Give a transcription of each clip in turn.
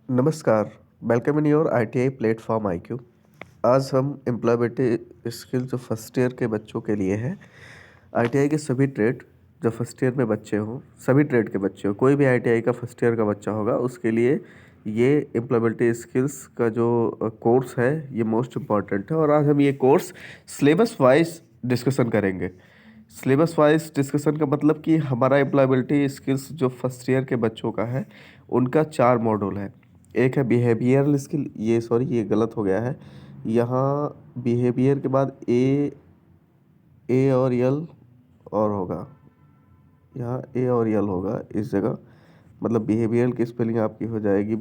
नमस्कार, welcome in your ITI platform IQ. आज हम एम्प्लॉयबिलिटी स्किल जो फर्स्ट ईयर के बच्चों के लिए है। आईटीआई के सभी ट्रेड जो फर्स्ट ईयर में बच्चे हों, सभी ट्रेड के बच्चे हों, कोई भी आईटीआई का फर्स्ट ईयर का बच्चा होगा उसके लिए ये एम्प्लॉयबिलिटी स्किल्स का जो कोर्स है ये मोस्ट इम्पॉर्टेंट है। और आज हम ये कोर्स सिलेबस वाइज डिस्कशन करेंगे। सिलेबस वाइज डिस्कशन का मतलब कि हमारा एम्प्लॉयबिलिटी स्किल्स जो फर्स्ट ईयर के बच्चों का है उनका 4 मॉड्यूल है। एक है बिहेवियरल स्किल, ये सॉरी ये गलत हो गया है। यहाँ बिहेवियर के बाद ए और यल और होगा, यहाँ ए और यल होगा इस जगह। मतलब बिहेवियरल की स्पेलिंग आपकी हो जाएगी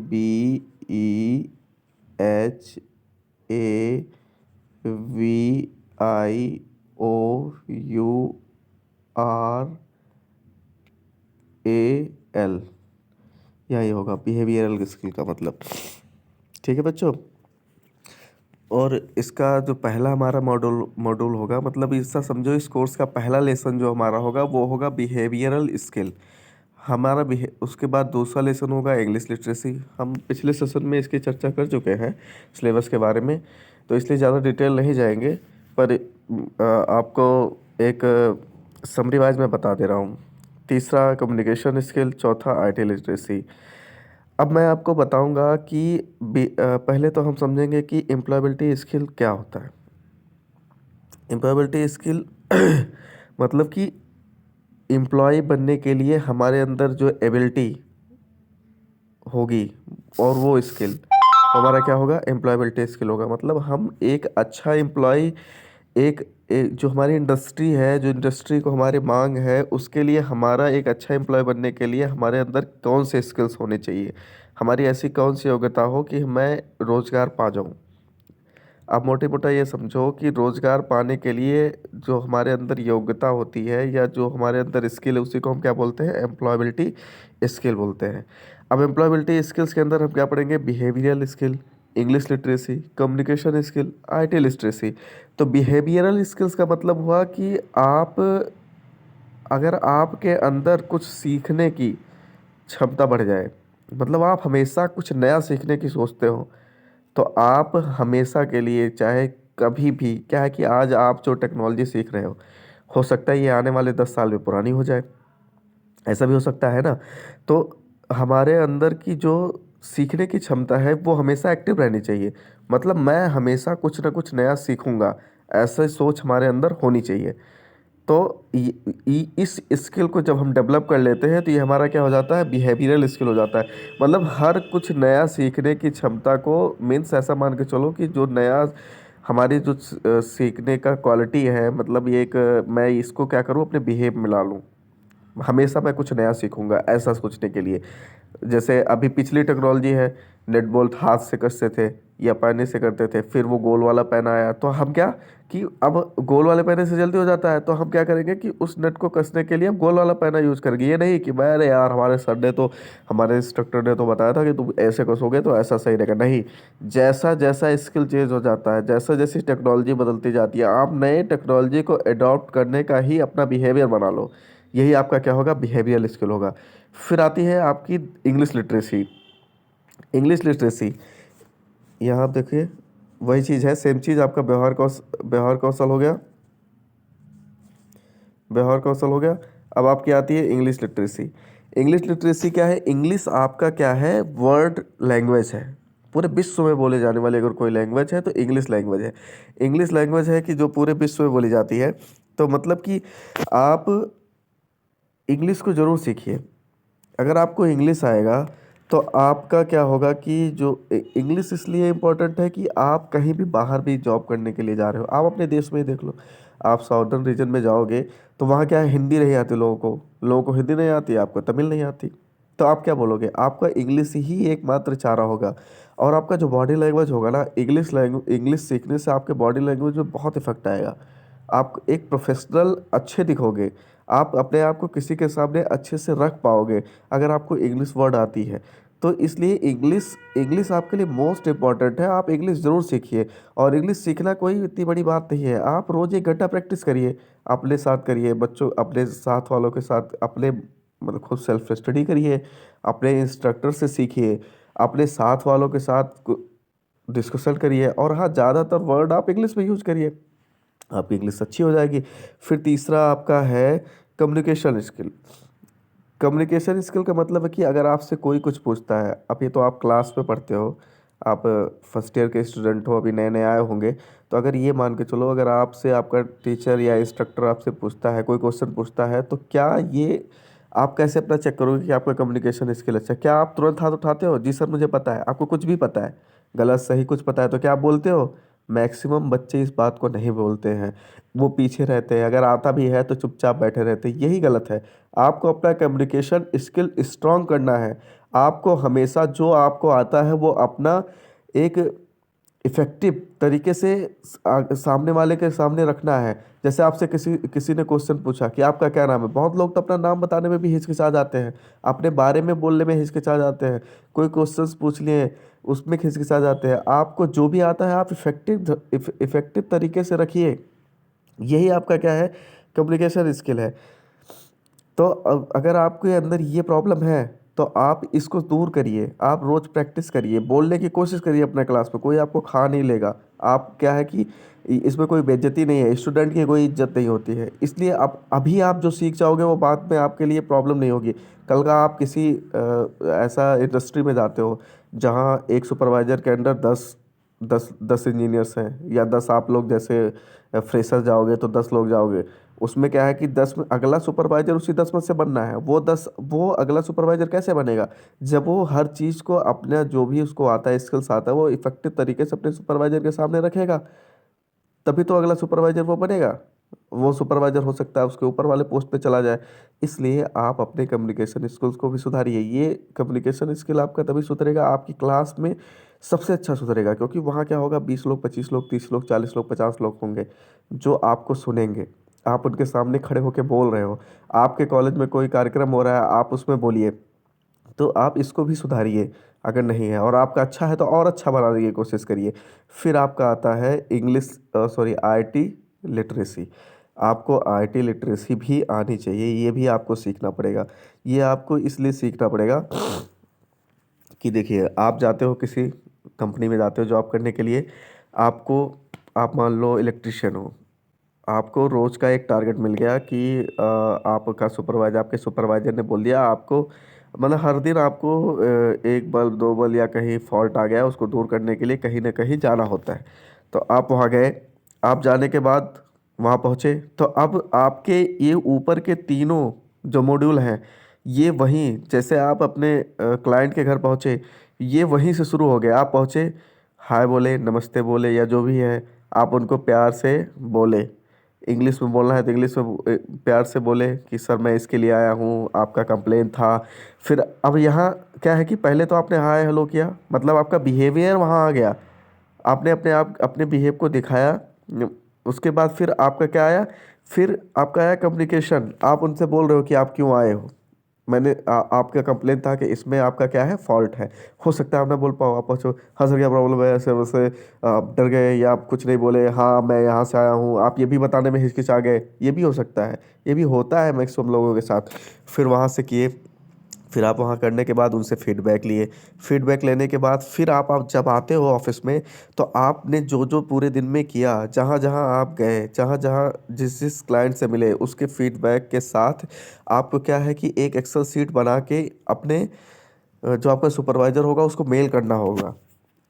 BEHAVIOURAL, यही होगा बिहेवियरल स्किल का मतलब। ठीक है बच्चों। और इसका जो पहला हमारा मॉड्यूल होगा, मतलब ऐसा समझो इस कोर्स का पहला लेसन जो हमारा होगा वो होगा बिहेवियरल स्किल। उसके बाद दूसरा लेसन होगा इंग्लिश लिटरेसी। हम पिछले सेशन में इसकी चर्चा कर चुके हैं सिलेबस के बारे में, तो इसलिए ज़्यादा डिटेल नहीं जाएंगे। पर आपको एक समरी वाइज मैं बता दे रहा हूँ। तीसरा कम्युनिकेशन स्किल, चौथा आईटी लिटरेसी। अब मैं आपको बताऊंगा कि पहले तो हम समझेंगे कि एम्प्लॉयबिलिटी स्किल क्या होता है। एम्प्लॉयबिलिटी स्किल मतलब कि एम्प्लॉय बनने के लिए हमारे अंदर जो एबिलिटी होगी और वो स्किल हमारा क्या होगा, एम्प्लॉयबिलिटी स्किल होगा। मतलब हम एक अच्छा एम्प्लॉय, जो हमारी इंडस्ट्री है, जो इंडस्ट्री को हमारी मांग है, उसके लिए हमारा एक अच्छा एम्प्लॉय बनने के लिए हमारे अंदर कौन से स्किल्स होने चाहिए, हमारी ऐसी कौन सी योग्यता हो कि मैं रोज़गार पा जाऊँ। आप मोटे मोटा ये समझो कि रोज़गार पाने के लिए जो हमारे अंदर योग्यता होती है या जो हमारे अंदर स्किल है उसी को हम क्या बोलते हैं, एम्प्लॉयबिलिटी स्किल बोलते हैं। अब एम्प्लॉयबिलिटी स्किल्स के अंदर हम क्या पढ़ेंगे, behavioural skill, English literacy, communication skill, IT literacy. तो बिहेवियरल स्किल्स का मतलब हुआ कि अगर आपके अंदर कुछ सीखने की क्षमता बढ़ जाए, मतलब आप हमेशा कुछ नया सीखने की सोचते हो, तो आप हमेशा के लिए, चाहे कभी भी, क्या है कि आज आप जो टेक्नोलॉजी सीख रहे हो सकता है ये आने वाले 10 साल में पुरानी हो जाए, ऐसा भी हो सकता है ना। तो हमारे अंदर की जो सीखने की क्षमता है वो हमेशा एक्टिव रहनी चाहिए। मतलब मैं हमेशा कुछ ना कुछ नया सीखूंगा, ऐसा सोच हमारे अंदर होनी चाहिए। तो इस स्किल को जब हम डेवलप कर लेते हैं तो ये हमारा क्या हो जाता है, बिहेवियरल स्किल हो जाता है। मतलब हर कुछ नया सीखने की क्षमता को, मीन्स ऐसा मान के चलो कि जो नया हमारी जो सीखने का क्वालिटी है, मतलब ये एक, मैं इसको क्या करूँ अपने बिहेव में ला लूँ, हमेशा मैं कुछ नया सीखूंगा ऐसा सोचने के लिए। जैसे अभी पिछली टेक्नोलॉजी है, नेट बोल्ट हाथ से कसते थे या पैने से करते थे, फिर वो गोल वाला पेन आया, तो हम क्या कि अब गोल वाले पैने से जल्दी हो जाता है, तो हम क्या करेंगे कि उस नट को कसने के लिए हम गोल वाला पैना यूज़ करेंगे। ये नहीं कि मैं, अरे यार हमारे सर ने तो, हमारे इंस्ट्रक्टर ने तो बताया था कि तुम ऐसे कसोगे तो ऐसा सही रहेगा। नहीं, जैसा जैसा स्किल चेंज हो जाता है, जैसा जैसी टेक्नोलॉजी बदलती जाती है, आप नए टेक्नोलॉजी को अडॉप्ट करने का ही अपना बिहेवियर बना लो, यही आपका क्या होगा, बिहेवियरल स्किल होगा। फिर आती है आपकी इंग्लिश लिटरेसी। इंग्लिश लिटरेसी, यहाँ आप देखिए वही चीज़ है, सेम चीज़ आपका व्यवहार कौशल हो गया, व्यवहार कौशल हो गया। अब आपकी आती है इंग्लिश लिटरेसी। इंग्लिश लिटरेसी क्या है, इंग्लिश आपका क्या है, वर्ल्ड लैंग्वेज है। पूरे विश्व में बोले जाने वाली अगर कोई लैंग्वेज है तो इंग्लिश लैंग्वेज है। इंग्लिश लैंग्वेज है कि जो पूरे विश्व में बोली जाती है। तो मतलब कि आप इंग्लिश को ज़रूर सीखिए। अगर आपको इंग्लिश आएगा तो आपका क्या होगा कि जो इंग्लिश इसलिए इम्पोर्टेंट है कि आप कहीं भी बाहर भी जॉब करने के लिए जा रहे हो, आप अपने देश में ही देख लो। आप साउदर्न रीजन में जाओगे तो वहाँ क्या है, हिंदी नहीं आती लोगों को हिंदी नहीं आती, आपको तमिल नहीं आती। तो आप क्या बोलोगे, आपका इंग्लिश ही एकमात्र चारा होगा। और आपका जो बॉडी लैंग्वेज होगा ना, इंग्लिश सीखने से आपके बॉडी लैंग्वेज में बहुत इफेक्ट आएगा। आप एक प्रोफेशनल अच्छे दिखोगे, आप अपने आप को किसी के सामने अच्छे से रख पाओगे अगर आपको इंग्लिश वर्ड आती है। तो इसलिए इंग्लिश इंग्लिश आपके लिए मोस्ट इम्पॉर्टेंट है। आप इंग्लिश ज़रूर सीखिए। और इंग्लिश सीखना कोई इतनी बड़ी बात नहीं है, आप रोज़ 1 घंटा प्रैक्टिस करिए, अपने साथ करिए, बच्चों अपने साथ वालों के साथ, अपने मतलब खुद सेल्फ स्टडी करिए, अपने इंस्ट्रक्टर से सीखिए। अपने साथ वालों के साथ डिस्कशन करिए, और हाँ, ज़्यादातर वर्ड आप इंग्लिश में यूज करिए, आपकी इंग्लिश अच्छी हो जाएगी। फिर तीसरा आपका है कम्युनिकेशन स्किल। कम्युनिकेशन स्किल का मतलब है कि अगर आपसे कोई कुछ पूछता है, अब ये तो आप क्लास में पढ़ते हो, आप फर्स्ट ईयर के स्टूडेंट हो, अभी नए नए आए होंगे, तो अगर ये मान के चलो, अगर आपसे आपका टीचर या इंस्ट्रक्टर आपसे पूछता है, कोई क्वेश्चन पूछता है, तो क्या ये आप कैसे अपना चेक करोगे कि आपका कम्युनिकेशन स्किल अच्छा है? क्या आप तुरंत हाथ उठाते हो, जी सर मुझे पता है? आपको कुछ भी पता है, गलत सही कुछ पता है, तो क्या आप बोलते हो? मैक्सिमम बच्चे इस बात को नहीं बोलते हैं, वो पीछे रहते हैं, अगर आता भी है तो चुपचाप बैठे रहते हैं, यही गलत है। आपको अपना कम्युनिकेशन स्किल स्ट्रांग करना है। आपको हमेशा जो आपको आता है वो अपना एक इफ़ेक्टिव तरीके से सामने वाले के सामने रखना है। जैसे आपसे किसी किसी ने क्वेश्चन पूछा कि आपका क्या नाम है, बहुत लोग तो अपना नाम बताने में भी हिचकिचा जाते हैं, अपने बारे में बोलने में हिचकिचा जाते हैं, कोई क्वेश्चंस पूछ लिए उसमें हिचकिचा जाते हैं। आपको जो भी आता है आप इफ़ेक्टिव तरीके से रखिए, यही आपका क्या है, कम्युनिकेशन स्किल है। तो अगर आपके अंदर ये प्रॉब्लम है, तो आप इसको दूर करिए, आप रोज़ प्रैक्टिस करिए, बोलने की कोशिश करिए अपने क्लास में, कोई आपको खा नहीं लेगा। आप क्या है कि इसमें कोई बेइज्जती नहीं है, स्टूडेंट की कोई इज्जत नहीं होती है, इसलिए आप अभी आप जो सीख जाओगे वो बाद में आपके लिए प्रॉब्लम नहीं होगी। कल का आप किसी ऐसा इंडस्ट्री में जाते हो जहाँ एक सुपरवाइजर के अंडर 10 इंजीनियर्स हैं, या 10 आप लोग जैसे फ्रेशर जाओगे तो 10 लोग जाओगे, उसमें क्या है कि 10 में अगला सुपरवाइजर उसी 10 में से बनना है, वो अगला सुपरवाइजर कैसे बनेगा? जब वो हर चीज़ को अपना जो भी उसको आता है, स्किल्स आता है, वो इफेक्टिव तरीके से अपने सुपरवाइजर के सामने रखेगा, तभी तो अगला सुपरवाइजर वो बनेगा। वो सुपरवाइजर हो सकता है उसके ऊपर वाले पोस्ट पे चला जाए। इसलिए आप अपने कम्युनिकेशन स्किल्स को भी सुधारिए। ये कम्युनिकेशन स्किल आपका तभी सुधरेगा, आपकी क्लास में सबसे अच्छा सुधरेगा, क्योंकि वहाँ क्या होगा, 20 लोग, 25 लोग, 30 लोग, 40 लोग, 50 लोग होंगे जो आपको सुनेंगे। आप उनके सामने खड़े होकर बोल रहे हो, आपके कॉलेज में कोई कार्यक्रम हो रहा है, आप उसमें बोलिए, तो आप इसको भी सुधारिए। अगर नहीं है और आपका अच्छा है तो और अच्छा बनाने की कोशिश करिए। फिर आपका आता है इंग्लिश, सॉरी, आईटी लिटरेसी। आपको आईटी लिटरेसी भी आनी चाहिए, ये भी आपको सीखना पड़ेगा। ये आपको इसलिए सीखना पड़ेगा कि देखिए, आप जाते हो किसी कंपनी में, जाते हो जॉब करने के लिए, आपको, आप मान लो इलेक्ट्रिशियन हो, आपको रोज़ का एक टारगेट मिल गया कि आपका सुपरवाइजर, आपके सुपरवाइजर ने बोल दिया आपको, मतलब हर दिन आपको एक बल्ब, दो बल्ब, या कहीं फॉल्ट आ गया उसको दूर करने के लिए कहीं ना कहीं जाना होता है। तो आप वहाँ गए, आप जाने के बाद वहाँ पहुँचे, तो अब आपके ये ऊपर के तीनों जो मॉड्यूल हैं, ये वहीं, जैसे आप अपने क्लाइंट के घर पहुँचे, ये वहीं से शुरू हो गए। आप पहुँचे, हाय बोले, नमस्ते बोले, या जो भी है, आप उनको प्यार से बोले, इंग्लिश में बोलना है तो इंग्लिश में प्यार से बोले कि सर मैं इसके लिए आया हूँ, आपका कंप्लेन था। फिर अब यहाँ क्या है कि पहले तो आपने हाय हेलो किया, मतलब आपका बिहेवियर वहाँ आ गया, आपने अपने आप अपने बिहेव को दिखाया। उसके बाद फिर आपका क्या आया, फिर आपका आया कम्युनिकेशन। आप उनसे बोल रहे हो कि आप क्यों आए हो, मैंने आपका कंप्लेन था कि इसमें आपका क्या है, फॉल्ट है। हो सकता है आप ना बोल पाओ, आप पूछो हाँ सर क्या प्रॉब्लम है, ऐसे वैसे, आप डर गए या आप कुछ नहीं बोले, हाँ मैं यहाँ से आया हूँ, आप ये भी बताने में हिचकिचा गए, ये भी हो सकता है, ये भी होता है मैक्सिमम लोगों के साथ। फिर वहाँ से किए, फिर आप वहाँ करने के बाद उनसे फीडबैक लिए, फीडबैक लेने के बाद फिर आप जब आते हो ऑफिस में, तो आपने जो जो पूरे दिन में किया, जहाँ जहाँ आप गए, जहाँ जहाँ जिस जिस क्लाइंट से मिले, उसके फीडबैक के साथ आपको क्या है कि एक एक्सेल सीट बना के अपने जो आपका सुपरवाइज़र होगा उसको मेल करना होगा।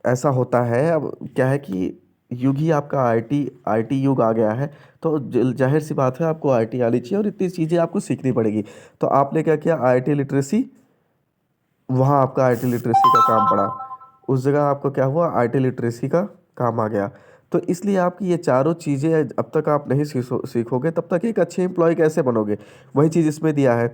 ऐसा होता है, अब क्या है कि युग ही आपका आईटी आईटी युग आ गया है, तो जाहिर सी बात है आपको आईटी आनी चाहिए और इतनी चीज़ें आपको सीखनी पड़ेगी। तो आपने क्या किया, आईटी लिटरेसी, वहाँ आपका आईटी लिटरेसी का काम पड़ा, उस जगह आपको क्या हुआ, आईटी लिटरेसी का काम आ गया। तो इसलिए आपकी ये चारों चीज़ें अब तक आप नहीं सीखोगे, तब तक एक अच्छे एम्प्लॉय कैसे बनोगे? वही चीज़ इसमें दिया है,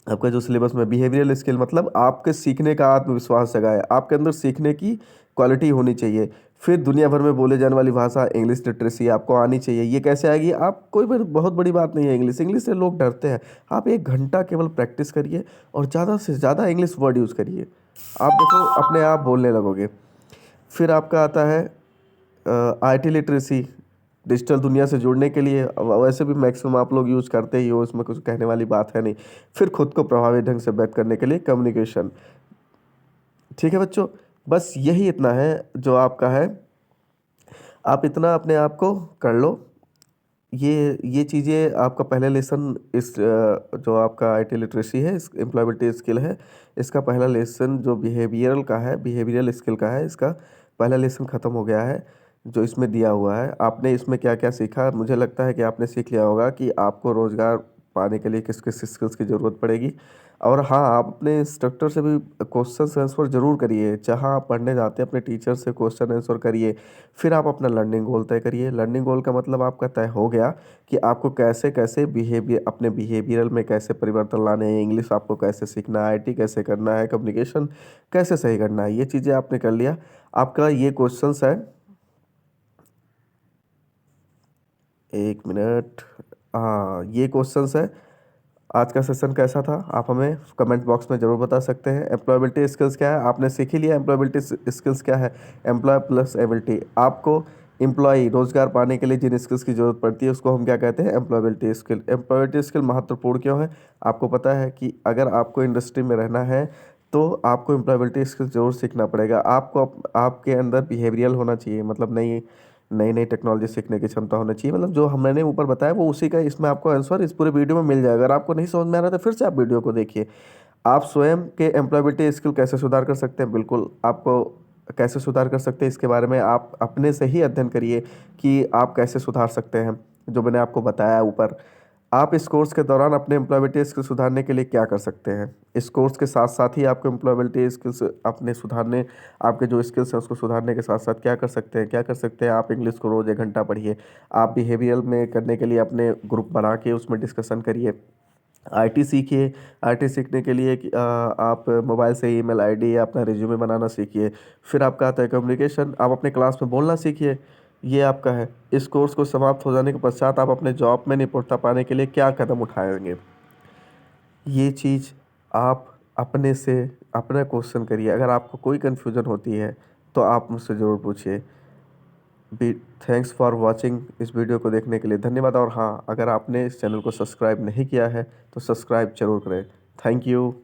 आपका जो सिलेबस में बिहेवियरल स्किल, मतलब आपके सीखने का आत्मविश्वास जगाए, आपके अंदर सीखने की क्वालिटी होनी चाहिए। फिर दुनिया भर में बोले जाने वाली भाषा इंग्लिश लिटरेसी आपको आनी चाहिए। ये कैसे आएगी? आप कोई बहुत बड़ी बात नहीं है, इंग्लिश इंग्लिश से लोग डरते हैं। आप 1 घंटा केवल प्रैक्टिस करिए और ज़्यादा से ज़्यादा इंग्लिश वर्ड यूज़ करिए, आप देखो अपने आप बोलने लगोगे। फिर आपका आता है आईटी लिटरेसी, डिजिटल दुनिया से जुड़ने के लिए। वैसे भी मैक्सिमम आप लोग यूज़ करते ही हो, इसमें कुछ कहने वाली बात है नहीं। फिर खुद को प्रभावी ढंग से व्यक्त करने के लिए कम्युनिकेशन। ठीक है बच्चों, बस यही इतना है जो आपका है, आप इतना अपने आप को कर लो। ये चीज़ें आपका पहला लेसन इस जो आपका आईटी लिटरेसी है, इस एम्प्लॉयबिलिटी स्किल है, इसका पहला लेसन जो बिहेवियरल का है, बिहेवियरल स्किल का है, इसका पहला लेसन ख़त्म हो गया है जो इसमें दिया हुआ है। आपने इसमें क्या क्या सीखा, मुझे लगता है कि आपने सीख लिया होगा कि आपको रोज़गार पाने के लिए किस किस स्किल्स की ज़रूरत पड़ेगी। और हाँ, आप अपने इंस्ट्रक्टर से भी क्वेश्चन आंसर ज़रूर करिए, जहाँ आप पढ़ने जाते हैं अपने टीचर से क्वेश्चन आंसर करिए। फिर आप अपना लर्निंग गोल तय करिए। लर्निंग गोल का मतलब आपका तय हो गया कि आपको कैसे कैसे बिहेवियर, अपने बिहेवियरल में कैसे परिवर्तन लाने हैं, इंग्लिश आपको कैसे सीखना है, आईटी कैसे करना है, कम्युनिकेशन कैसे सही करना है, ये चीज़ें आपने कर लिया। आपका ये क्वेश्चंस है, 1 मिनट, हाँ ये क्वेश्चंस है। आज का सेशन कैसा था आप हमें कमेंट बॉक्स में ज़रूर बता सकते हैं। एम्प्लॉयबिलिटी स्किल्स क्या है, आपने सीख ही लिया। एम्प्लॉयबिलिटी स्किल्स क्या है, एम्प्लॉय प्लस एबिलिटी। आपको एम्प्लॉय रोजगार पाने के लिए जिन स्किल्स की ज़रूरत पड़ती है उसको हम क्या कहते हैं, एम्प्लॉयबिलिटी स्किल। एम्प्लॉयबिलिटी स्किल महत्वपूर्ण क्यों है, आपको पता है कि अगर आपको इंडस्ट्री में रहना है तो आपको एम्प्लॉयबिलिटी स्किल्स जरूर सीखना पड़ेगा। आपको आपके अंदर बिहेवियरल होना चाहिए, मतलब नई नई नई टेक्नोलॉजी सीखने की क्षमता होनी चाहिए। मतलब जो मैंने ऊपर बताया वो उसी का इसमें आपको आंसर इस पूरे वीडियो में मिल जाएगा। अगर आपको नहीं समझ में आ रहा तो फिर से आप वीडियो को देखिए। आप स्वयं के एम्प्लॉयबिलिटी स्किल कैसे सुधार कर सकते हैं, बिल्कुल आपको कैसे सुधार कर सकते हैं इसके बारे में आप अपने से ही अध्ययन करिए कि आप कैसे सुधार सकते हैं, जो मैंने आपको बताया ऊपर। आप इस कोर्स के दौरान अपने एम्प्लॉयबिलिटी स्किल सुधारने के लिए क्या कर सकते हैं, इस कोर्स के साथ साथ ही आपको एम्प्लॉयबिलिटी स्किल्स अपने सुधारने, आपके जो स्किल्स हैं उसको सुधारने के साथ साथ क्या कर सकते हैं, क्या कर सकते हैं, आप इंग्लिश को रोज़ 1 घंटा पढ़िए। आप बिहेवियरल में करने के लिए अपने ग्रुप बना के उसमें डिस्कशन करिए। आईटी सीखिए। आईटी सीखने के लिए आप मोबाइल से ईमेल आईडी या अपना रिज्यूमे बनाना सीखिए। फिर आपका आता है कम्युनिकेशन, आप अपने क्लास में बोलना सीखिए। ये आपका है। इस कोर्स को समाप्त हो जाने के पश्चात आप अपने जॉब में निपुणता पाने के लिए क्या कदम उठाएंगे, ये चीज़ आप अपने से अपना क्वेश्चन करिए। अगर आपको कोई कन्फ्यूज़न होती है तो आप मुझसे ज़रूर पूछिए। बी थैंक्स फॉर वॉचिंग, इस वीडियो को देखने के लिए धन्यवाद। और हाँ, अगर आपने इस चैनल को सब्सक्राइब नहीं किया है तो सब्सक्राइब जरूर करें। Thank you.